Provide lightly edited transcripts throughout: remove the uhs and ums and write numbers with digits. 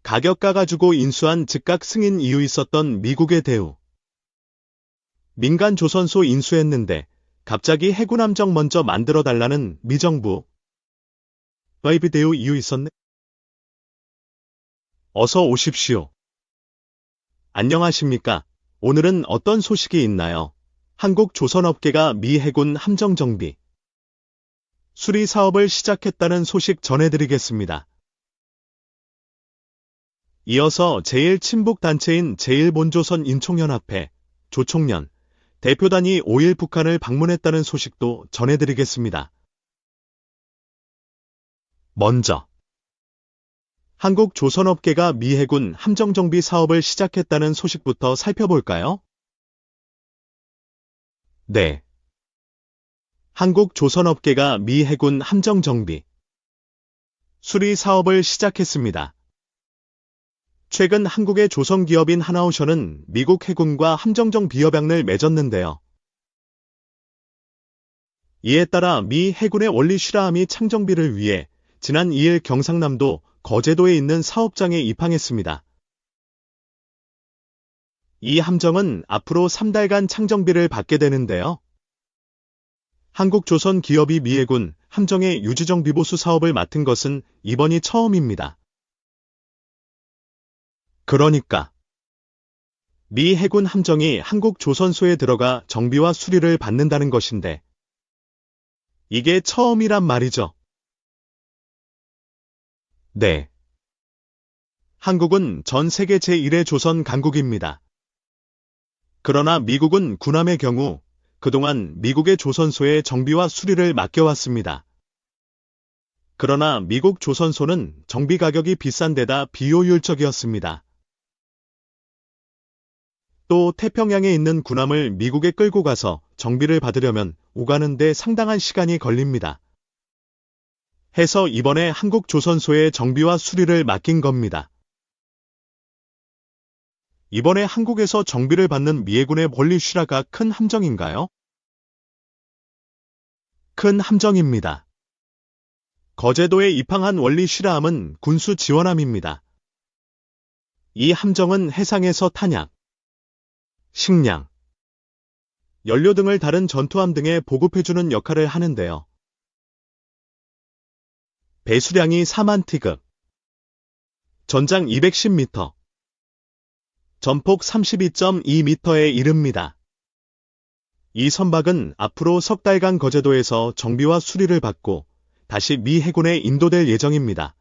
가격 깎아주고 인수한 즉각 승인 이유 있었던 미국의 대우. 민간 조선소 인수했는데 갑자기 해군 함정 먼저 만들어 달라는 미정부. 와이비 대우 이유 있었네? 어서 오십시오. 안녕하십니까? 오늘은 어떤 소식이 있나요? 한국 조선업계가 미 해군 함정 정비, 수리 사업을 시작했다는 소식 전해드리겠습니다. 이어서 제1친북단체인 제1본조선 인총연합회, 조총련, 대표단이 5일 북한을 방문했다는 소식도 전해드리겠습니다. 먼저, 한국 조선업계가 미 해군 함정정비 사업을 시작했다는 소식부터 살펴볼까요? 네. 한국 조선업계가 미 해군 함정정비, 수리 사업을 시작했습니다. 최근 한국의 조선기업인 하나오션은 미국 해군과 함정정 비협약을 맺었는데요. 이에 따라 미 해군의 원리 슈라함이 창정비를 위해 지난 2일 경상남도 거제도에 있는 사업장에 입항했습니다. 이 함정은 앞으로 3달간 창정비를 받게 되는데요. 한국조선 기업이 미 해군 함정의 유지정비보수 사업을 맡은 것은 이번이 처음입니다. 그러니까 미 해군 함정이 한국 조선소에 들어가 정비와 수리를 받는다는 것인데 이게 처음이란 말이죠. 네. 한국은 전 세계 제1의 조선 강국입니다. 그러나 미국은 군함의 경우 그동안 미국의 조선소에 정비와 수리를 맡겨왔습니다. 그러나 미국 조선소는 정비 가격이 비싼 데다 비효율적이었습니다. 또 태평양에 있는 군함을 미국에 끌고 가서 정비를 받으려면 오가는 데 상당한 시간이 걸립니다. 해서 이번에 한국 조선소에 정비와 수리를 맡긴 겁니다. 이번에 한국에서 정비를 받는 미 해군의 원리 슈라가 큰 함정인가요? 큰 함정입니다. 거제도에 입항한 원리 슈라함은 군수 지원함입니다. 이 함정은 해상에서 탄약, 식량, 연료 등을 다른 전투함 등에 보급해주는 역할을 하는데요. 배수량이 4만 티급, 전장 210m, 전폭 32.2m에 이릅니다. 이 선박은 앞으로 석 달간 거제도에서 정비와 수리를 받고 다시 미 해군에 인도될 예정입니다.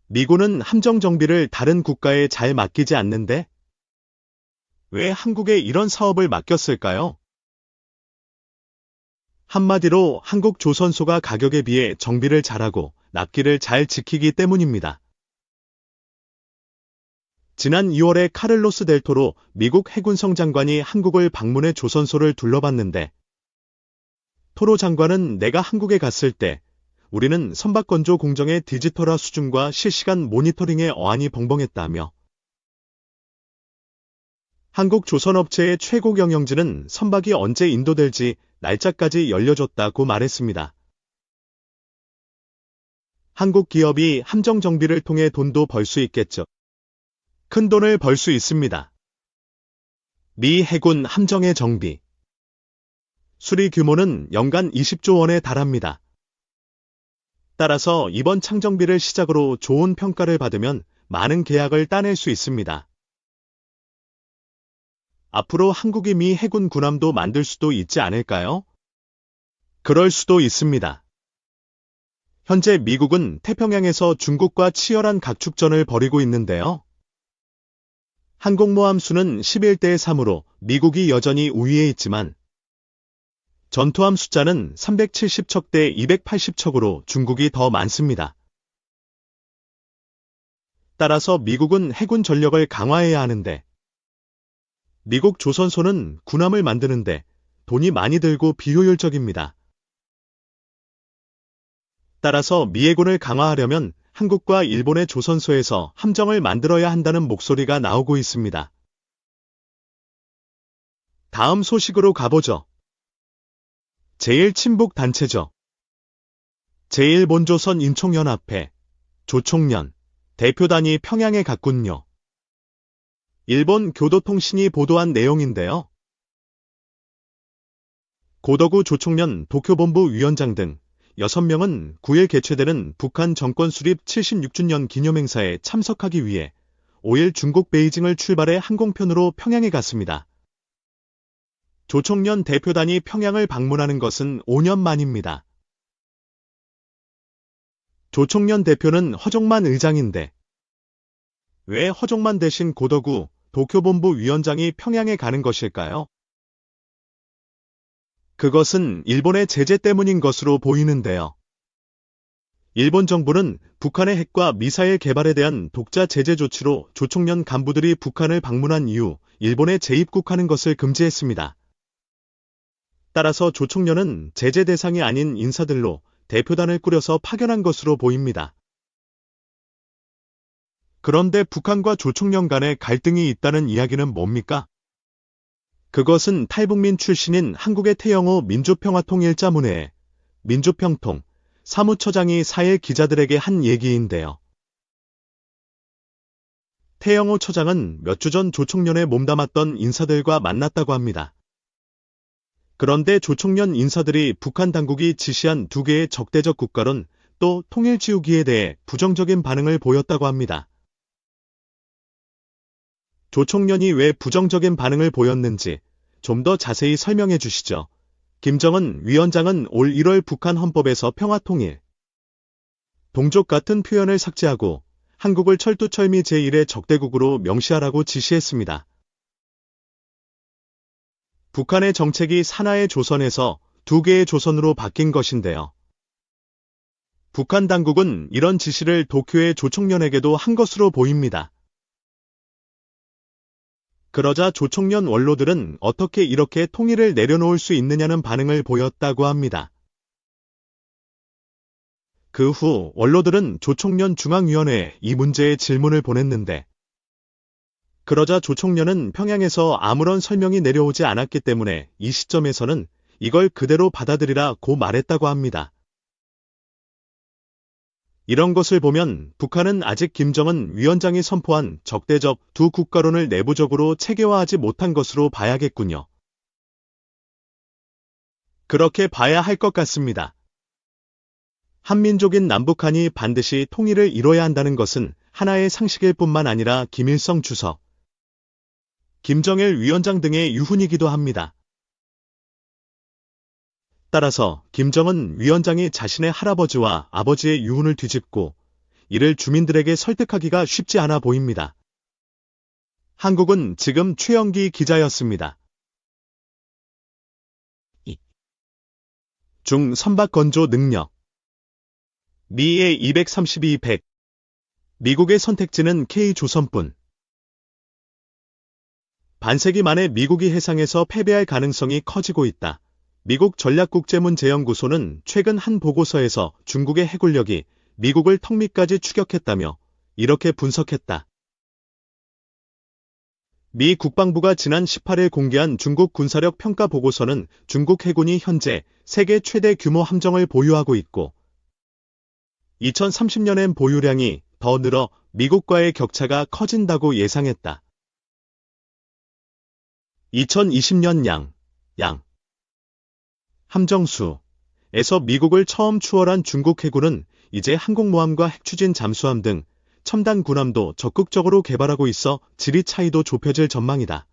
미군은 함정 정비를 다른 국가에 잘 맡기지 않는데 왜 한국에 이런 사업을 맡겼을까요? 한마디로 한국 조선소가 가격에 비해 정비를 잘하고 납기를 잘 지키기 때문입니다. 지난 2월에 카를로스 델 토로 미국 해군성 장관이 한국을 방문해 조선소를 둘러봤는데 토로 장관은 내가 한국에 갔을 때 우리는 선박 건조 공정의 디지털화 수준과 실시간 모니터링에 어안이 벙벙했다며 한국 조선업체의 최고 경영진은 선박이 언제 인도될지 날짜까지 열려줬다고 말했습니다. 한국 기업이 함정 정비를 통해 돈도 벌 수 있겠죠. 큰 돈을 벌 수 있습니다. 미 해군 함정의 정비, 수리 규모는 연간 20조 원에 달합니다. 따라서 이번 창정비를 시작으로 좋은 평가를 받으면 많은 계약을 따낼 수 있습니다. 앞으로 한국이 미 해군 군함도 만들 수도 있지 않을까요? 그럴 수도 있습니다. 현재 미국은 태평양에서 중국과 치열한 각축전을 벌이고 있는데요. 항공모함 수는 11대 3으로 미국이 여전히 우위에 있지만 전투함 숫자는 370척 대 280척으로 중국이 더 많습니다. 따라서 미국은 해군 전력을 강화해야 하는데 미국 조선소는 군함을 만드는데 돈이 많이 들고 비효율적입니다. 따라서 미 해군을 강화하려면 한국과 일본의 조선소에서 함정을 만들어야 한다는 목소리가 나오고 있습니다. 다음 소식으로 가보죠. 제1친북단체죠. 제1본조선 인총연합회, 조총련, 대표단이 평양에 갔군요. 일본 교도통신이 보도한 내용인데요. 고덕우 조총련 도쿄본부 위원장 등 6명은 9일 개최되는 북한 정권 수립 76주년 기념행사에 참석하기 위해 5일 중국 베이징을 출발해 항공편으로 평양에 갔습니다. 조총련 대표단이 평양을 방문하는 것은 5년 만입니다. 조총련 대표는 허종만 의장인데 왜 허종만 대신 고덕우 도쿄본부 위원장이 평양에 가는 것일까요? 그것은 일본의 제재 때문인 것으로 보이는데요. 일본 정부는 북한의 핵과 미사일 개발에 대한 독자 제재 조치로 조총련 간부들이 북한을 방문한 이후 일본에 재입국하는 것을 금지했습니다. 따라서 조총련은 제재 대상이 아닌 인사들로 대표단을 꾸려서 파견한 것으로 보입니다. 그런데 북한과 조총련 간에 갈등이 있다는 이야기는 뭡니까? 그것은 탈북민 출신인 한국의 태영호 민주평화통일자문회의 민주평통 사무처장이 4일 기자들에게 한 얘기인데요. 태영호 처장은 몇 주 전 조총련에 몸담았던 인사들과 만났다고 합니다. 그런데 조총련 인사들이 북한 당국이 지시한 2개의 적대적 국가론 또 통일지우기에 대해 부정적인 반응을 보였다고 합니다. 조총련이 왜 부정적인 반응을 보였는지 좀 더 자세히 설명해 주시죠. 김정은 위원장은 올 1월 북한 헌법에서 평화통일, 동족 같은 표현을 삭제하고 한국을 철두철미 제1의 적대국으로 명시하라고 지시했습니다. 북한의 정책이 산하의 조선에서 2개의 조선으로 바뀐 것인데요. 북한 당국은 이런 지시를 도쿄의 조총련에게도 한 것으로 보입니다. 그러자 조총련 원로들은 어떻게 이렇게 통일을 내려놓을 수 있느냐는 반응을 보였다고 합니다. 그 후 원로들은 조총련 중앙위원회에 이 문제의 질문을 보냈는데 그러자 조총련은 평양에서 아무런 설명이 내려오지 않았기 때문에 이 시점에서는 이걸 그대로 받아들이라고 말했다고 합니다. 이런 것을 보면 북한은 아직 김정은 위원장이 선포한 적대적 2국가론을 내부적으로 체계화하지 못한 것으로 봐야겠군요. 그렇게 봐야 할 것 같습니다. 한민족인 남북한이 반드시 통일을 이뤄야 한다는 것은 하나의 상식일 뿐만 아니라 김일성 주석, 김정일 위원장 등의 유훈이기도 합니다. 따라서 김정은 위원장이 자신의 할아버지와 아버지의 유훈을 뒤집고 이를 주민들에게 설득하기가 쉽지 않아 보입니다. 한국은 지금 최영기 기자였습니다. 중 선박 건조 능력 미의 232-100 미국의 선택지는 K조선뿐 반세기 만에 미국이 해상에서 패배할 가능성이 커지고 있다. 미국 전략국제문제연구소는 최근 한 보고서에서 중국의 해군력이 미국을 턱 밑까지 추격했다며 이렇게 분석했다. 미 국방부가 지난 18일 공개한 중국 군사력 평가 보고서는 중국 해군이 현재 세계 최대 규모 함정을 보유하고 있고 2030년엔 보유량이 더 늘어 미국과의 격차가 커진다고 예상했다. 2020년 양 함정수에서 미국을 처음 추월한 중국 해군은 이제 항공모함과 핵추진 잠수함 등 첨단 군함도 적극적으로 개발하고 있어 지리 차이도 좁혀질 전망이다.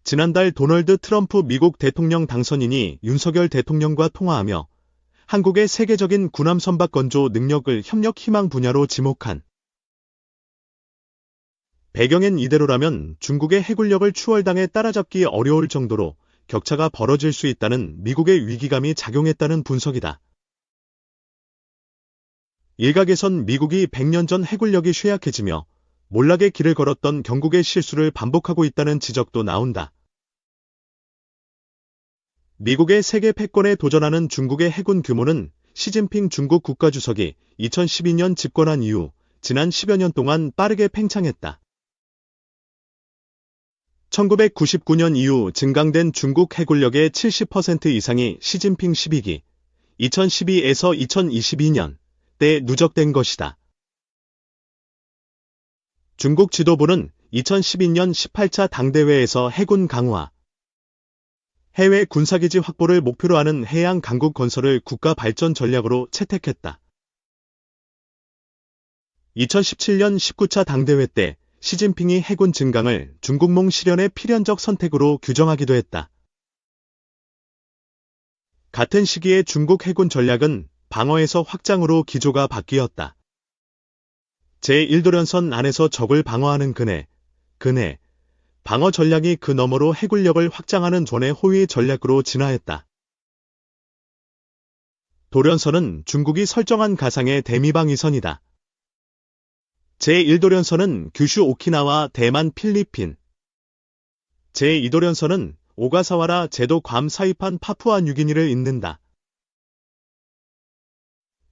지난달 도널드 트럼프 미국 대통령 당선인이 윤석열 대통령과 통화하며 한국의 세계적인 군함 선박 건조 능력을 협력 희망 분야로 지목한 배경엔 이대로라면 중국의 해군력을 추월당해 따라잡기 어려울 정도로 격차가 벌어질 수 있다는 미국의 위기감이 작용했다는 분석이다. 일각에선 미국이 100년 전 해군력이 쇠약해지며 몰락의 길을 걸었던 경국의 실수를 반복하고 있다는 지적도 나온다. 미국의 세계 패권에 도전하는 중국의 해군 규모는 시진핑 중국 국가주석이 2012년 집권한 이후 지난 10여 년 동안 빠르게 팽창했다. 1999년 이후 증강된 중국 해군력의 70% 이상이 시진핑 12기, 2012에서 2022년 때 누적된 것이다. 중국 지도부는 2012년 18차 당대회에서 해군 강화, 해외 군사기지 확보를 목표로 하는 해양 강국 건설을 국가 발전 전략으로 채택했다. 2017년 19차 당대회 때 시진핑이 해군 증강을 중국몽 실현의 필연적 선택으로 규정하기도 했다. 같은 시기에 중국 해군 전략은 방어에서 확장으로 기조가 바뀌었다. 제1도련선 안에서 적을 방어하는 근해, 방어 전략이 그 너머로 해군력을 확장하는 전의 호위 전략으로 진화했다. 도련선은 중국이 설정한 가상의 대미방위선이다. 제1도련선은 규슈 오키나와 대만 필리핀, 제2도련선은 오가사와라 제도 괌 사이판 파푸아 뉴기니를 잇는다.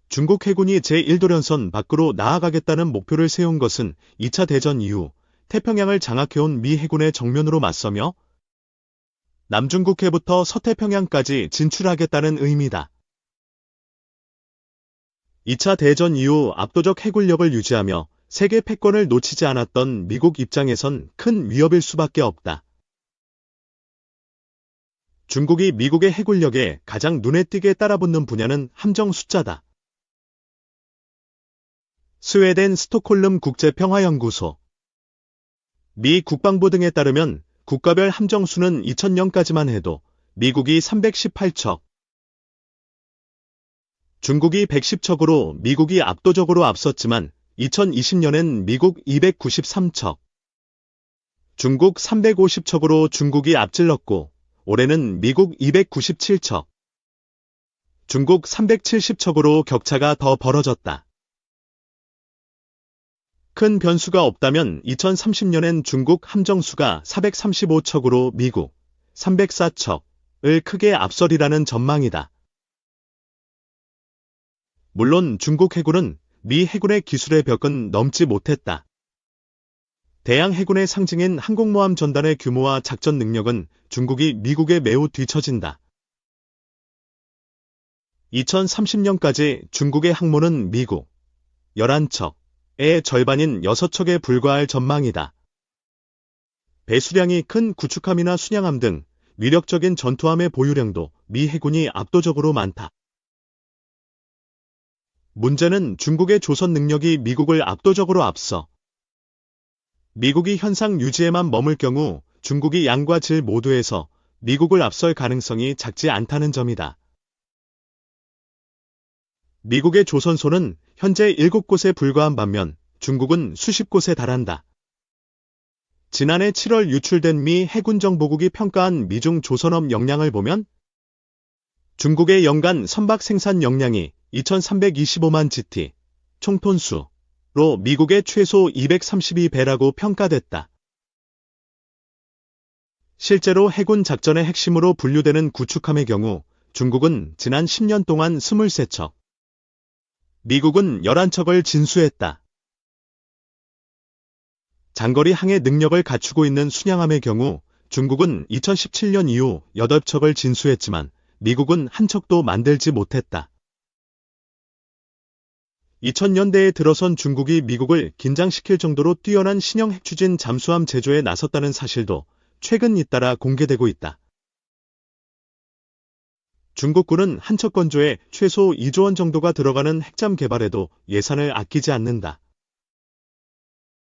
중국 해군이 제1도련선 밖으로 나아가겠다는 목표를 세운 것은 2차 대전 이후 태평양을 장악해온 미 해군의 정면으로 맞서며 남중국해부터 서태평양까지 진출하겠다는 의미다. 2차 대전 이후 압도적 해군력을 유지하며 세계 패권을 놓치지 않았던 미국 입장에선 큰 위협일 수밖에 없다. 중국이 미국의 해군력에 가장 눈에 띄게 따라붙는 분야는 함정 숫자다. 스웨덴 스톡홀름 국제평화연구소, 미 국방부 등에 따르면 국가별 함정 수는 2000년까지만 해도 미국이 318척, 중국이 110척으로 미국이 압도적으로 앞섰지만 2020년엔 미국 293척, 중국 350척으로 중국이 앞질렀고 올해는 미국 297척, 중국 370척으로 격차가 더 벌어졌다. 큰 변수가 없다면 2030년엔 중국 함정수가 435척으로 미국 304척을 크게 앞서리라는 전망이다. 물론 중국 해군은 미 해군의 기술의 벽은 넘지 못했다. 대양 해군의 상징인 항공모함 전단의 규모와 작전 능력은 중국이 미국에 매우 뒤처진다. 2030년까지 중국의 항모는 미국 11척의 절반인 6척에 불과할 전망이다. 배수량이 큰 구축함이나 순양함 등 위력적인 전투함의 보유량도 미 해군이 압도적으로 많다. 문제는 중국의 조선 능력이 미국을 압도적으로 앞서 미국이 현상 유지에만 머물 경우 중국이 양과 질 모두에서 미국을 앞설 가능성이 작지 않다는 점이다. 미국의 조선소는 현재 7곳에 불과한 반면 중국은 수십 곳에 달한다. 지난해 7월 유출된 미 해군정보국이 평가한 미중 조선업 역량을 보면 중국의 연간 선박 생산 역량이 2325만 GT, 총톤수로 미국의 최소 232배라고 평가됐다. 실제로 해군 작전의 핵심으로 분류되는 구축함의 경우 중국은 지난 10년 동안 23척, 미국은 11척을 진수했다. 장거리 항해 능력을 갖추고 있는 순양함의 경우 중국은 2017년 이후 8척을 진수했지만 미국은 한 척도 만들지 못했다. 2000년대에 들어선 중국이 미국을 긴장시킬 정도로 뛰어난 신형 핵추진 잠수함 제조에 나섰다는 사실도 최근 잇따라 공개되고 있다. 중국군은 한 척 건조에 최소 2조 원 정도가 들어가는 핵잠 개발에도 예산을 아끼지 않는다.